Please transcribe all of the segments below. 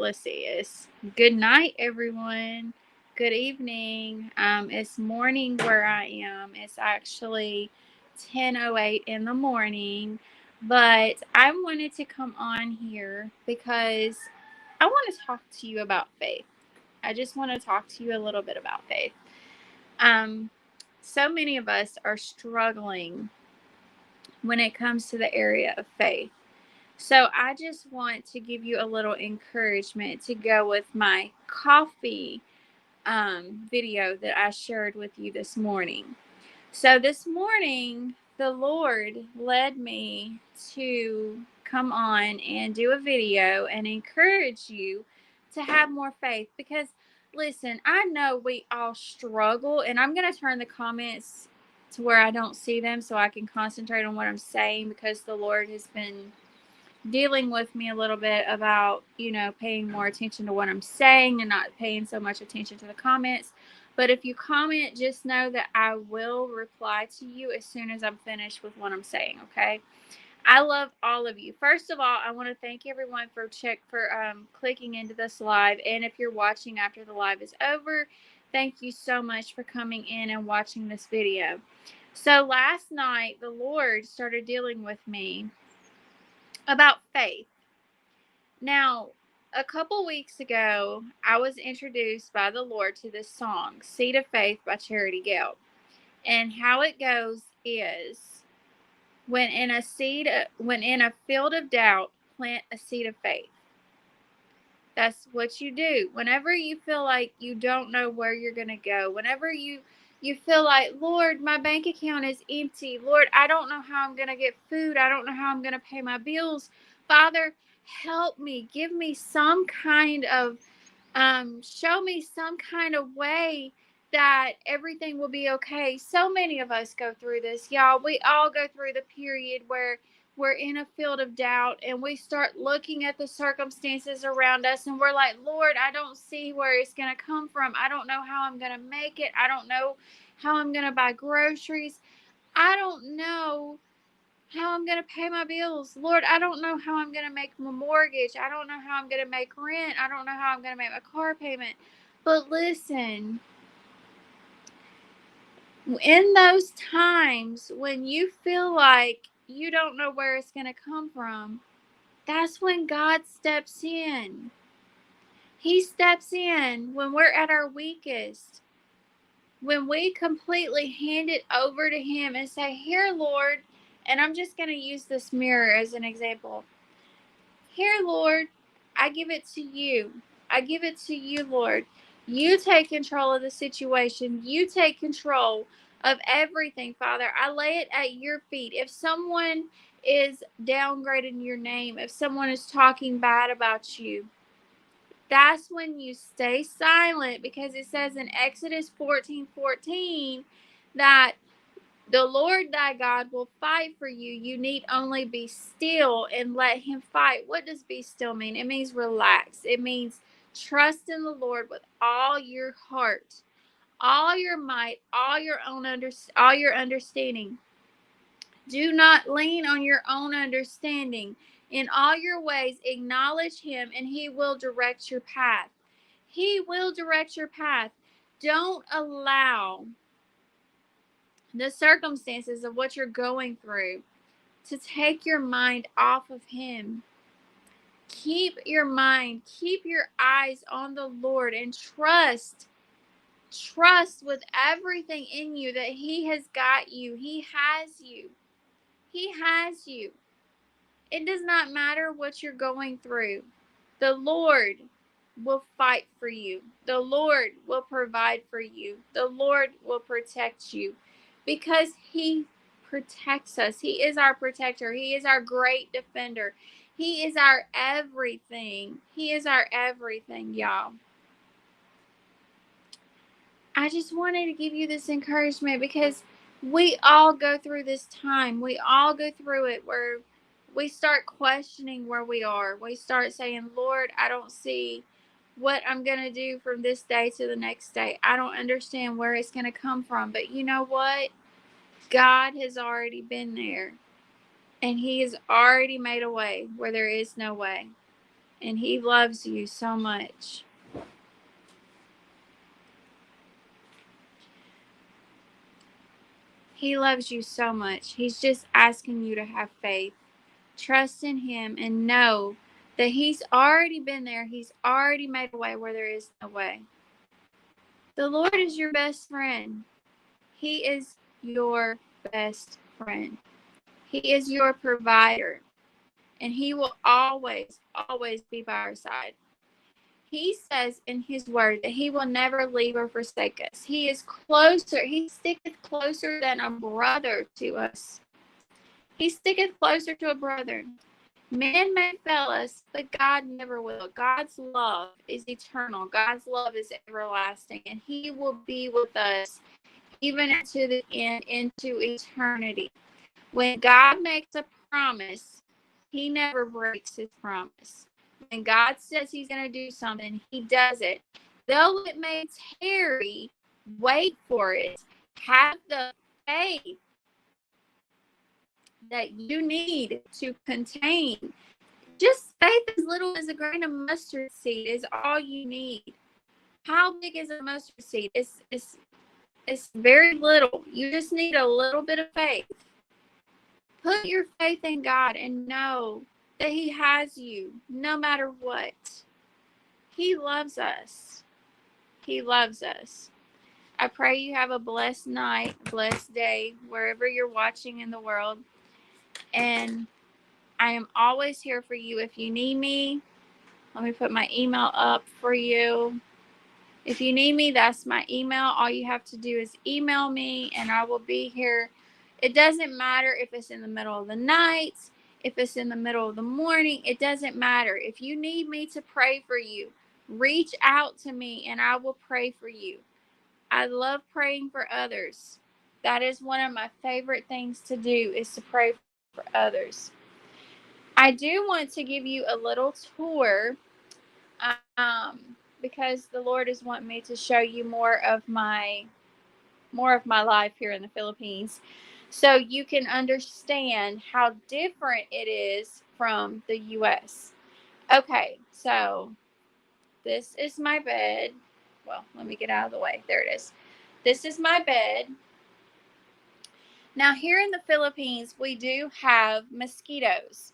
Let's see. It's good night, everyone. Good evening. It's morning where I am. It's actually 10:08 in the morning, but I wanted to come on here because I want to talk to you about faith. I just want to talk to you a little bit about faith. Um, so many of us are struggling when it comes to the area of faith. So I just want to give you a little encouragement to go with my coffee video that I shared with you this morning. So this morning, the Lord led me to come on and do a video and encourage you to have more faith because listen, I know we all struggle, and I'm going to turn the comments to where I don't see them so I can concentrate on what I'm saying because the Lord has been dealing with me a little bit about, paying more attention to what I'm saying and not paying so much attention to the comments. But if you comment, just know that I will reply to you as soon as I'm finished with what I'm saying, okay? I love all of you. First of all, I want to thank everyone for clicking into this live, and if you're watching after the live is over, thank you so much for coming in and watching this video. So last night, the Lord started dealing with me about faith. Now, a couple weeks ago, I was introduced by the Lord to this song, Seed of Faith by Charity Gale. And how it goes is when in a field of doubt, plant a seed of faith. That's what you do. Whenever you feel like you don't know where you're going to go, whenever you feel like, Lord, my bank account is empty. Lord, I don't know how I'm going to get food. I don't know how I'm going to pay my bills. Father, help me. Give me some kind of, show me some kind of way that everything will be okay. So many of us go through this, y'all. We all go through the period where we're in a field of doubt and we start looking at the circumstances around us and we're like, Lord, I don't see where it's going to come from. I don't know how I'm going to make it. I don't know how I'm going to buy groceries. I don't know how I'm going to pay my bills. Lord, I don't know how I'm going to make my mortgage. I don't know how I'm going to make rent. I don't know how I'm going to make my car payment. But listen, in those times when you feel like you don't know where it's going to come from, that's when God steps in. He steps in when we're at our weakest. When we completely hand it over to Him and say, Here, Lord, and I'm just going to use this mirror as an example. Here, Lord, I give it to you. I give it to you, Lord. You take control of the situation. You take control of everything, Father. I lay it at your feet. If someone is downgrading your name, if someone is talking bad about you, that's when you stay silent, because it says in Exodus 14:14 that the Lord thy God will fight for you. You need only be still and let him fight. What does be still mean? It means relax. It means trust in the Lord with all your heart, all your might, all your understanding. Do not lean on your own understanding. In all your ways, acknowledge him, and he will direct your path. He will direct your path. Don't allow the circumstances of what you're going through to take your mind off of him. Keep your mind, keep your eyes on the Lord, and trust with everything in you that he has got you. He has you. He has you. It does not matter what you're going through. The Lord will fight for you. The Lord will provide for you. The Lord will protect you because he protects us. He is our protector. He is our great defender. He is our everything. He is our everything, y'all. I just wanted to give you this encouragement because we all go through this time. We all go through it where we start questioning where we are. We start saying, Lord, I don't see what I'm going to do from this day to the next day. I don't understand where it's going to come from. But you know what? God has already been there. And he has already made a way where there is no way. And he loves you so much. He loves you so much. He's just asking you to have faith. Trust in him and know that he's already been there. He's already made a way where there is no way. The Lord is your best friend. He is your best friend. He is your provider. And he will always, always be by our side. He says in his word that he will never leave or forsake us. He is closer. He sticketh closer than a brother to us. He sticketh closer to a brother. Men may fail us, but God never will. God's love is eternal. God's love is everlasting. And he will be with us even to the end, into eternity. When God makes a promise, he never breaks his promise. When God says he's going to do something, he does it. Though it may tarry, wait for it. Have the faith that you need to contain. Just faith as little as a grain of mustard seed is all you need. How big is a mustard seed? It's very little. You just need a little bit of faith. Put your faith in God and know that he has you no matter what. He loves us. He loves us. I pray you have a blessed night, blessed day, wherever you're watching in the world. And I am always here for you if you need me. Let me put my email up for you. If you need me, that's my email. All you have to do is email me and I will be here. It doesn't matter if it's in the middle of the night, if it's in the middle of the morning. It doesn't matter. If you need me to pray for you, reach out to me and I will pray for you. I love praying for others. That is one of my favorite things to do, is to pray for others. I do want to give you a little tour because the Lord is wanting me to show you more of my life here in the Philippines, so you can understand how different it is from the U.S. Okay, so this is my bed. Well, let me get out of the way. There it is. This is my bed. Now, here in the Philippines, we do have mosquitoes,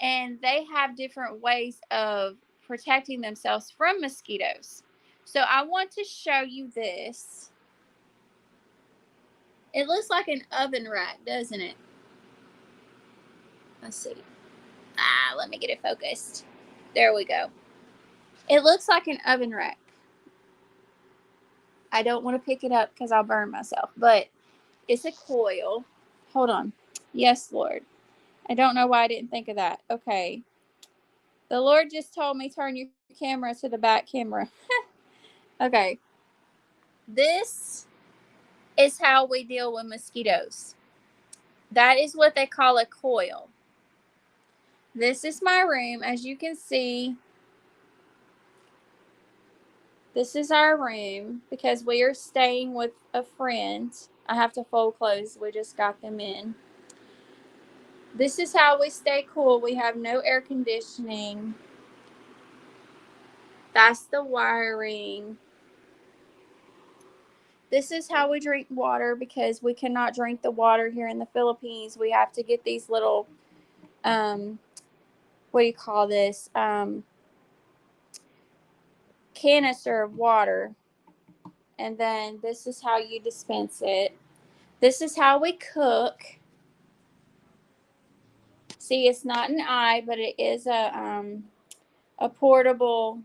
and they have different ways of protecting themselves from mosquitoes. So I want to show you this. It looks like an oven rack, doesn't it? Let's see. Let me get it focused. There we go. It looks like an oven rack. I don't want to pick it up because I'll burn myself, but it's a coil. Hold on. Yes, Lord. I don't know why I didn't think of that. Okay. The Lord just told me turn your camera to the back camera. Okay. This is how we deal with mosquitoes. That is what they call a coil. This is my room. As you can see, this is our room because we are staying with a friend. I have to fold clothes. We just got them in. This is how we stay cool. We have no air conditioning. That's the wiring. This is how we drink water because we cannot drink the water here in the Philippines. We have to get these little, what do you call this? Canister of water. And then this is how you dispense it. This is how we cook. See, it's not an eye, but it is a portable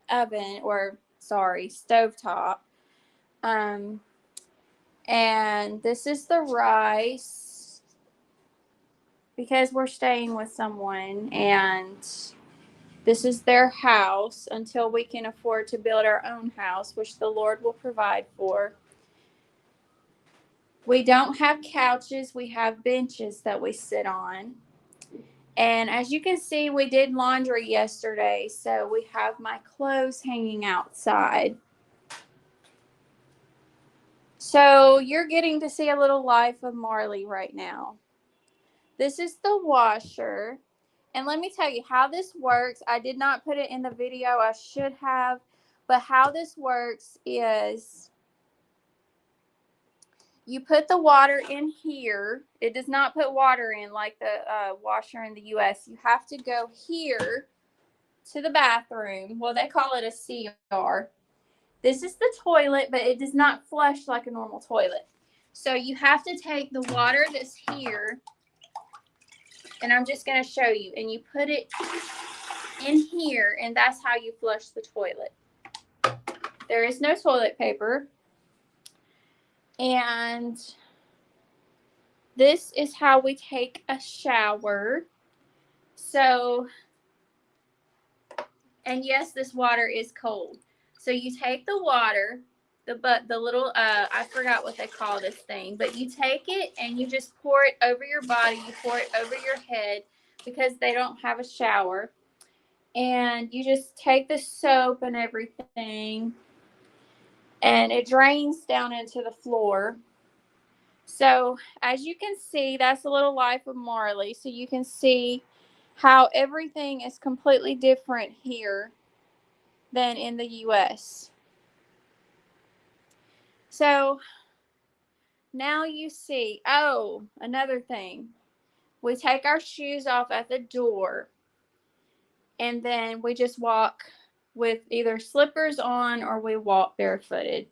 oven, or sorry, stovetop. And this is the rice because we're staying with someone, and this is their house until we can afford to build our own house, which the Lord will provide for. We don't have couches. We have benches that we sit on. And as you can see, we did laundry yesterday, so we have my clothes hanging outside. So you're getting to see a little life of Marley right now. This is the washer. And let me tell you how this works. I did not put it in the video. I should have. But how this works is you put the water in here. It does not put water in like the washer in the U.S. You have to go here to the bathroom. Well, they call it a CR. This is the toilet, but it does not flush like a normal toilet. So you have to take the water that's here, and I'm just going to show you, and you put it in here, and that's how you flush the toilet. There is no toilet paper. And this is how we take a shower. So, and yes, this water is cold. So you take the water, the little, I forgot what they call this thing, but you take it and you just pour it over your body. You pour it over your head because they don't have a shower. And you just take the soap and everything, and it drains down into the floor. So as you can see, that's a little life of Marley. So you can see how everything is completely different here than in the US. So now you see, oh, another thing. We take our shoes off at the door, and then we just walk with either slippers on or we walk barefooted.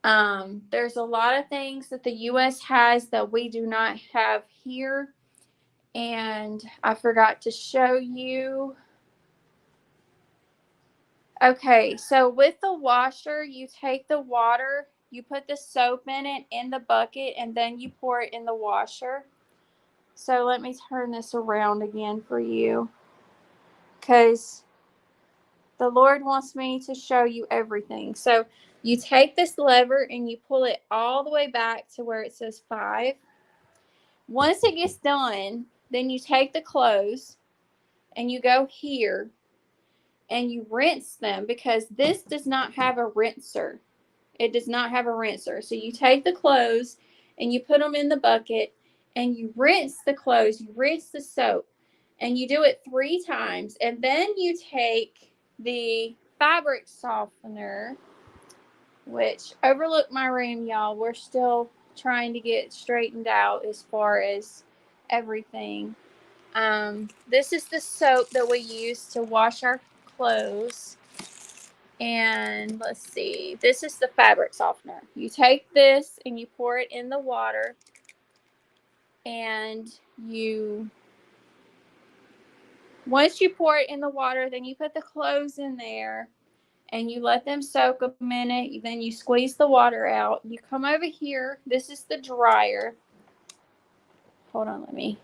There's a lot of things that the US has that we do not have here. And I forgot to show you. Okay, so with the washer, you take the water, you put the soap in it in the bucket, and then you pour it in the washer. So let me turn this around again for you, because the Lord wants me to show you everything. So you take this lever and you pull it all the way back to where it says 5. Once it gets done, then you take the clothes and you go here and you rinse them, because this does not have a rinser. It does not have a rinser. So you take the clothes and you put them in the bucket and you rinse the clothes, you rinse the soap, and you do it 3 times. And then you take the fabric softener, which overlook my room, y'all. We're still trying to get straightened out as far as everything. This is the soap that we use to wash our clothes. And let's see, this is the fabric softener. You take this and you pour it in the water, and once you pour it in the water, then you put the clothes in there and you let them soak a minute. Then you squeeze the water out. You come over here. This is the dryer. Hold on,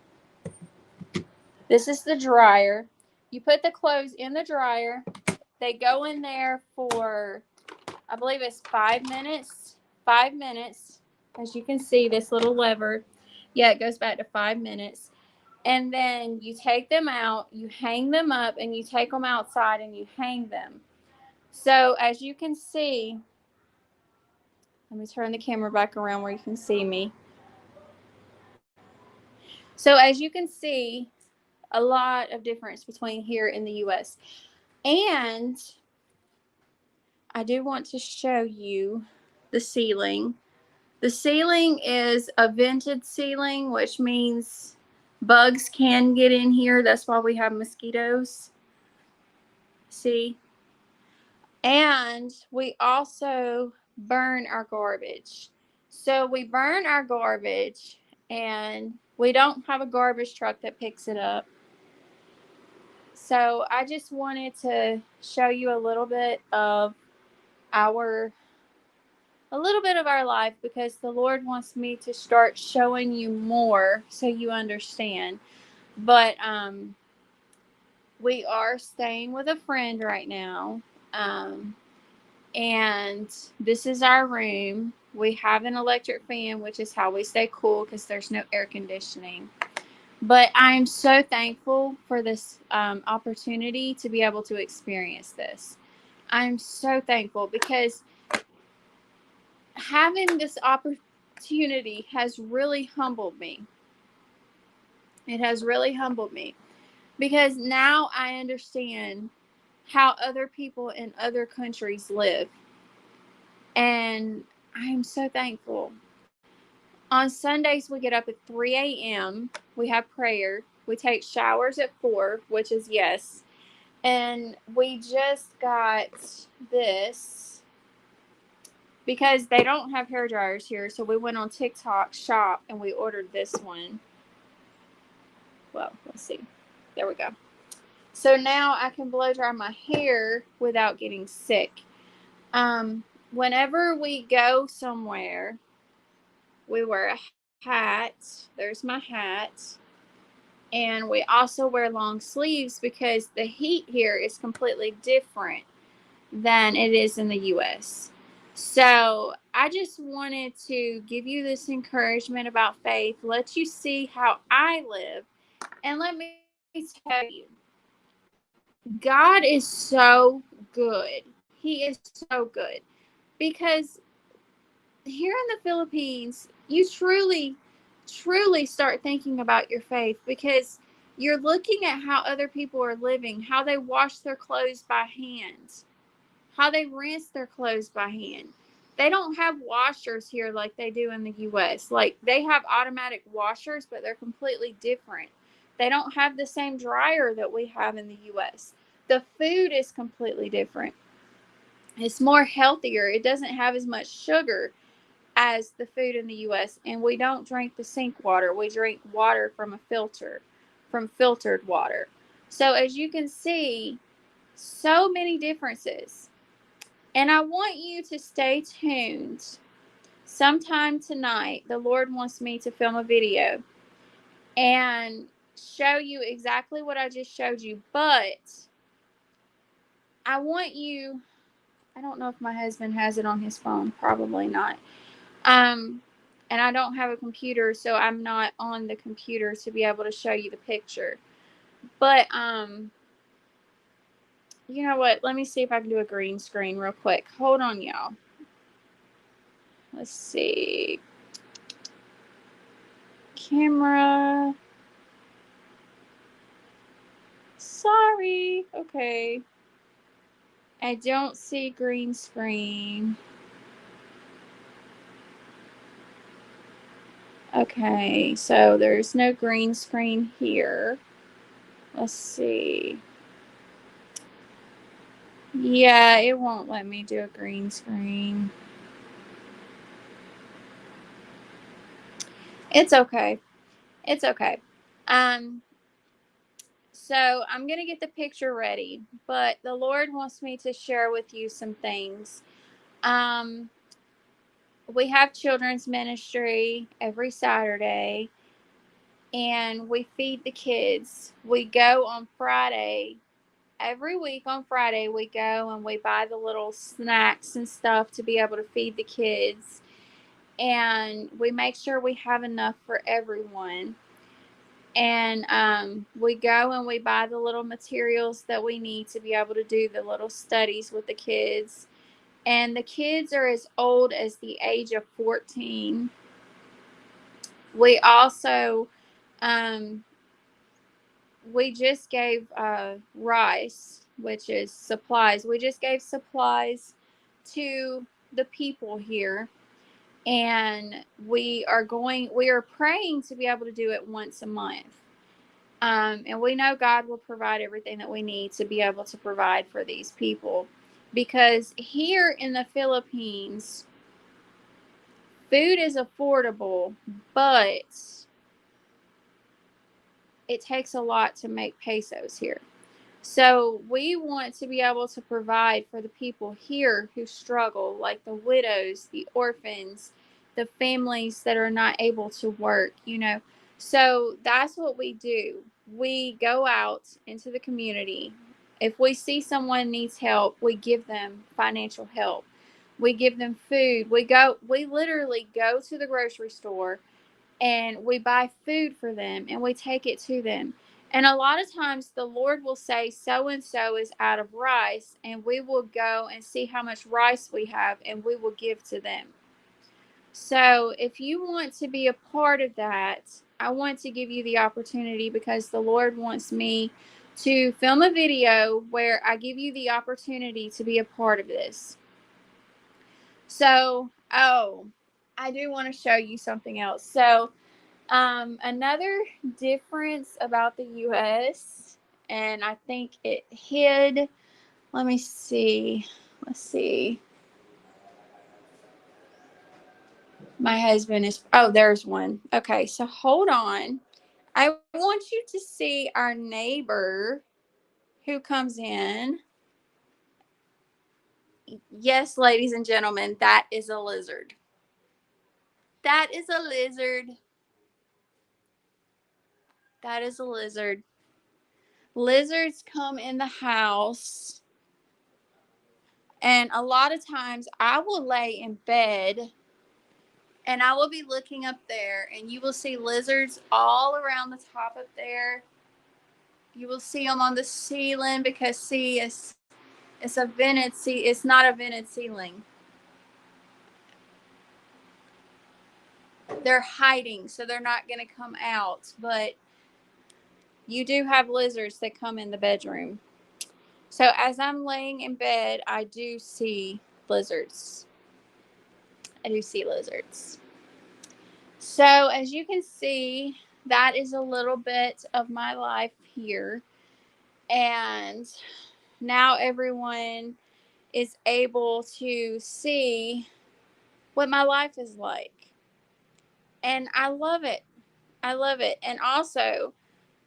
this is the dryer. You put the clothes in the dryer. They go in there for, I believe it's 5 minutes. 5 minutes. As you can see, this little lever. Yeah, it goes back to 5 minutes. And then you take them out, you hang them up, and you take them outside and you hang them. So as you can see, let me turn the camera back around where you can see me. So as you can see, a lot of difference between here and the US. And I do want to show you the ceiling. The ceiling is a vented ceiling, which means bugs can get in here. That's why we have mosquitoes. See? And we also burn our garbage. So we burn our garbage, and we don't have a garbage truck that picks it up. So I just wanted to show you a little bit of our life, because the Lord wants me to start showing you more so you understand. But we are staying with a friend right now. And this is our room. We have an electric fan, which is how we stay cool, because there's no air conditioning. But I'm so thankful for this opportunity to be able to experience this. I'm so thankful, because having this opportunity has really humbled me. It has really humbled me. because now I understand how other people in other countries live. And I am so thankful. On Sundays, we get up at 3 a.m. We have prayer. We take showers at 4, which is yes. And we just got this because they don't have hair dryers here. So we went on TikTok shop and we ordered this one. Well, let's see. There we go. So now I can blow dry my hair without getting sick. Whenever we go somewhere, we wear a hat. There's my hat. And we also wear long sleeves because the heat here is completely different than it is in the US. So I just wanted to give you this encouragement about faith, let you see how I live, and let me tell you, God is so good. He is so good because here in the Philippines, you truly start thinking about your faith because you're looking at how other people are living, how they wash their clothes by hand, how they rinse their clothes by hand. They don't have washers here like they do in the US. Like they have automatic washers, but they're completely different. They don't have the same dryer that we have in the US. The food is completely different. It's more healthier. It doesn't have as much sugar as the food in the US, and we don't drink the sink water. We drink water from a filter, from filtered water. So as you can see, so many differences. And I want you to stay tuned. Sometime tonight, the Lord wants me to film a video and show you exactly what I just showed you. But I want you, I don't know if my husband has it on his phone. Probably not. And I don't have a computer, so I'm not on the computer to be able to show you the picture. But, you know what? Let me see if I can do a green screen real quick. Hold on, y'all. Let's see. Camera. Sorry. Okay. I don't see green screen. Okay, so there's no green screen here. Let's see. Yeah, it won't let me do a green screen. It's okay. It's okay. So I'm going to get the picture ready, but the Lord wants me to share with you some things. Um, we have children's ministry every Saturday, and we feed the kids. We go on Friday. Every week on Friday, we go and we buy the little snacks and stuff to be able to feed the kids. And we make sure we have enough for everyone. And we go and we buy the little materials that we need to be able to do the little studies with the kids. And the kids are as old as the age of 14. We also, we just gave rice, which is supplies. We just gave supplies to the people here. And we are praying to be able to do it once a month. And we know God will provide everything that we need to be able to provide for these people. Because here in the Philippines, food is affordable, but it takes a lot to make pesos here. So we want to be able to provide for the people here who struggle, like the widows, the orphans, the families that are not able to work, you know. So that's what we do. We go out into the community. If we see someone needs help, we give them financial help. We give them food. We literally go to the grocery store and we buy food for them and we take it to them. And a lot of times the Lord will say, so and so is out of rice, and we will go and see how much rice we have and we will give to them. So if you want to be a part of that, I want to give you the opportunity because the Lord wants me to film a video where I give you the opportunity to be a part of this. So, I do want to show you something else. So, another difference about the US, and I think it hid, let me see. Let's see. My husband is, oh, there's one. Okay, so hold on. I want you to see our neighbor who comes in. Yes, ladies and gentlemen, that is a lizard. That is a lizard. That is a lizard. Lizards come in the house, and a lot of times I will lay in bed and I will be looking up there, and you will see lizards all around the top up there. You will see them on the ceiling because, see, it's a vented it's not a vented ceiling. They're hiding, so they're not going to come out. But you do have lizards that come in the bedroom. So as I'm laying in bed, I do see lizards. I do see lizards. So as you can see, that is a little bit of my life here. And now everyone is able to see what my life is like. And I love it. I love it. And also,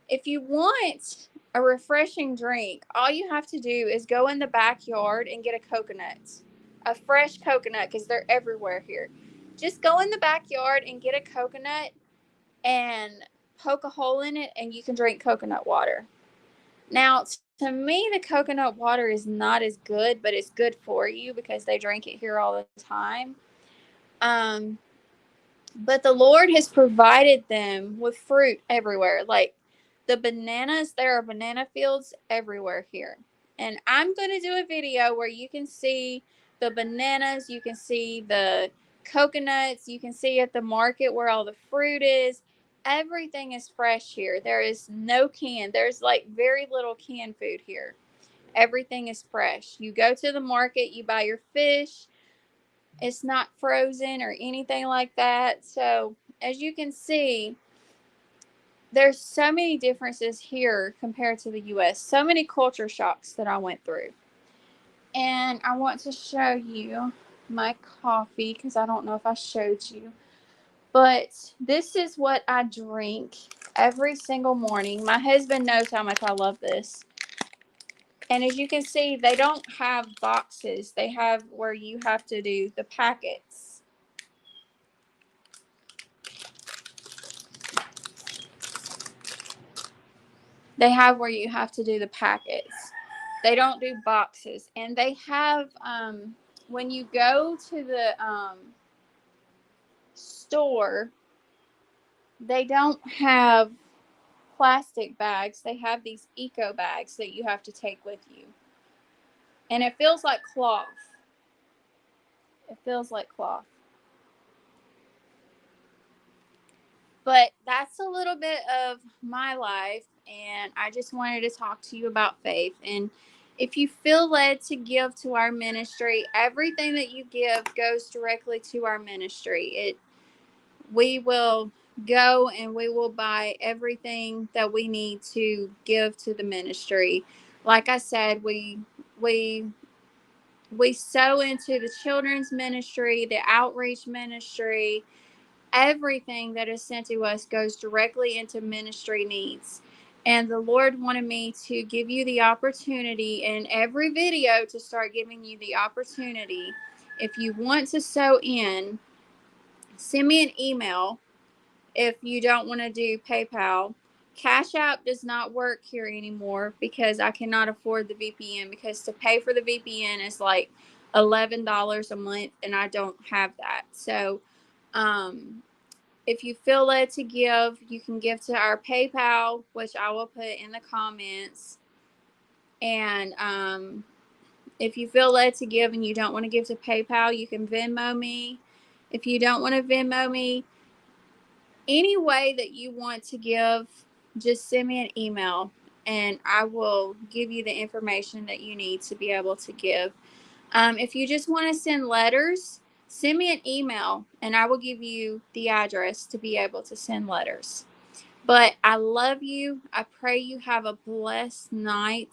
if you want a refreshing drink, all you have to do is go in the backyard and get a coconut, a fresh coconut, because they're everywhere here. Just go in the backyard and get a coconut and poke a hole in it, and you can drink coconut water. Now, to me, the coconut water is not as good, but it's good for you because they drink it here all the time. But the Lord has provided them with fruit everywhere. Like the bananas, there are banana fields everywhere here. And I'm going to do a video where you can see the bananas, you can see the coconuts, you can see at the market where all the fruit is. Everything is fresh here. There is no can. There's like very little canned food here. Everything is fresh. You go to the market, you buy your fish. It's not frozen or anything like that. So as you can see, there's so many differences here compared to the US. So many culture shocks that I went through. And I want to show you my coffee because I don't know if I showed you. But this is what I drink every single morning. My husband knows how much I love this. And as you can see, they don't have boxes. They have where you have to do the packets. They have where you have to do the packets. They don't do boxes. And they have, when you go to the store, they don't have plastic bags. They have these eco bags that you have to take with you. And it feels like cloth. It feels like cloth. But that's a little bit of my life, and I just wanted to talk to you about faith. And if you feel led to give to our ministry, everything that you give goes directly to our ministry. We will go and we will buy everything that we need to give to the ministry. Like I said, we sow into the children's ministry, the outreach ministry. Everything that is sent to us goes directly into ministry needs. And the Lord wanted me to give you the opportunity in every video to start giving you the opportunity. If you want to sow in, send me an email. If you don't want to do PayPal, Cashapp does not work here anymore because I cannot afford the VPN, because to pay for the VPN is like $11 a month, and I don't have that. So, if you feel led to give, you can give to our PayPal, which I will put in the comments. And if you feel led to give and you don't want to give to PayPal, you can Venmo me. If you don't want to Venmo me, any way that you want to give, just send me an email and I will give you the information that you need to be able to give. If you just want to send letters, send me an email and I will give you the address to be able to send letters. But I love you. I pray you have a blessed night.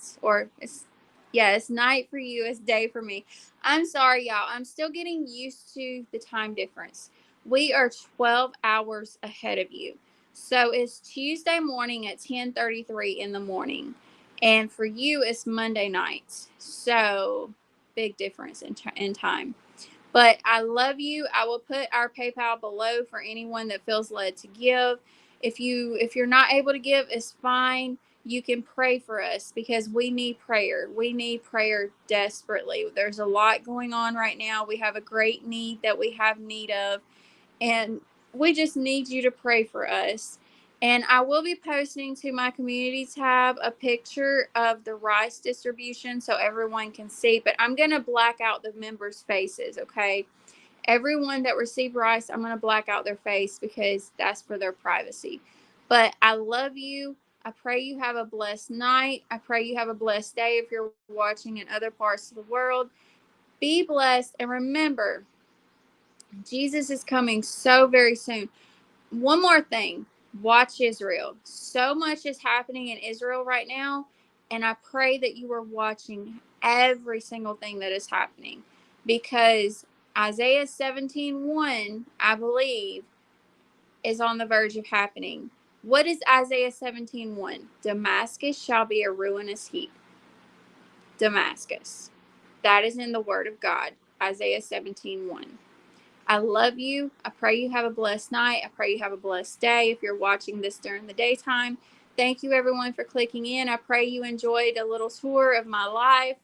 It's night for you. It's day for me. I'm sorry, y'all. I'm still getting used to the time difference. We are 12 hours ahead of you. So it's Tuesday morning at 10:33 in the morning. And for you, it's Monday night. So big difference in time. But I love you. I will put our PayPal below for anyone that feels led to give. If you're not able to give, it's fine. You can pray for us because we need prayer. We need prayer desperately. There's a lot going on right now. We have a great need that we have need of, and we just need you to pray for us. And I will be posting to my community tab a picture of the rice distribution so everyone can see. But I'm going to black out the members' faces, okay? Everyone that received rice, I'm going to black out their face because that's for their privacy. But I love you. I pray you have a blessed night. I pray you have a blessed day if you're watching in other parts of the world. Be blessed. And remember, Jesus is coming so very soon. One more thing, watch Israel. So much is happening in Israel right now, and I pray that you are watching every single thing that is happening, because Isaiah 17:1, I believe, is on the verge of happening. What is Isaiah 17:1? Damascus shall be a ruinous heap. Damascus. That is in the word of God, Isaiah 17:1. I love you. I pray you have a blessed night. I pray you have a blessed day if you're watching this during the daytime. Thank you, everyone, for clicking in. I pray you enjoyed a little tour of my life.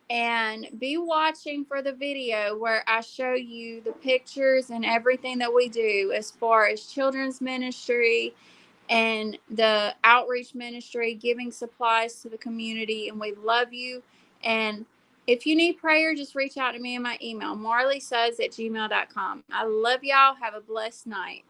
And be watching for the video where I show you the pictures and everything that we do as far as children's ministry and the outreach ministry, giving supplies to the community. And we love you. And if you need prayer, just reach out to me in my email, MarleySudzz@gmail.com. I love y'all. Have a blessed night.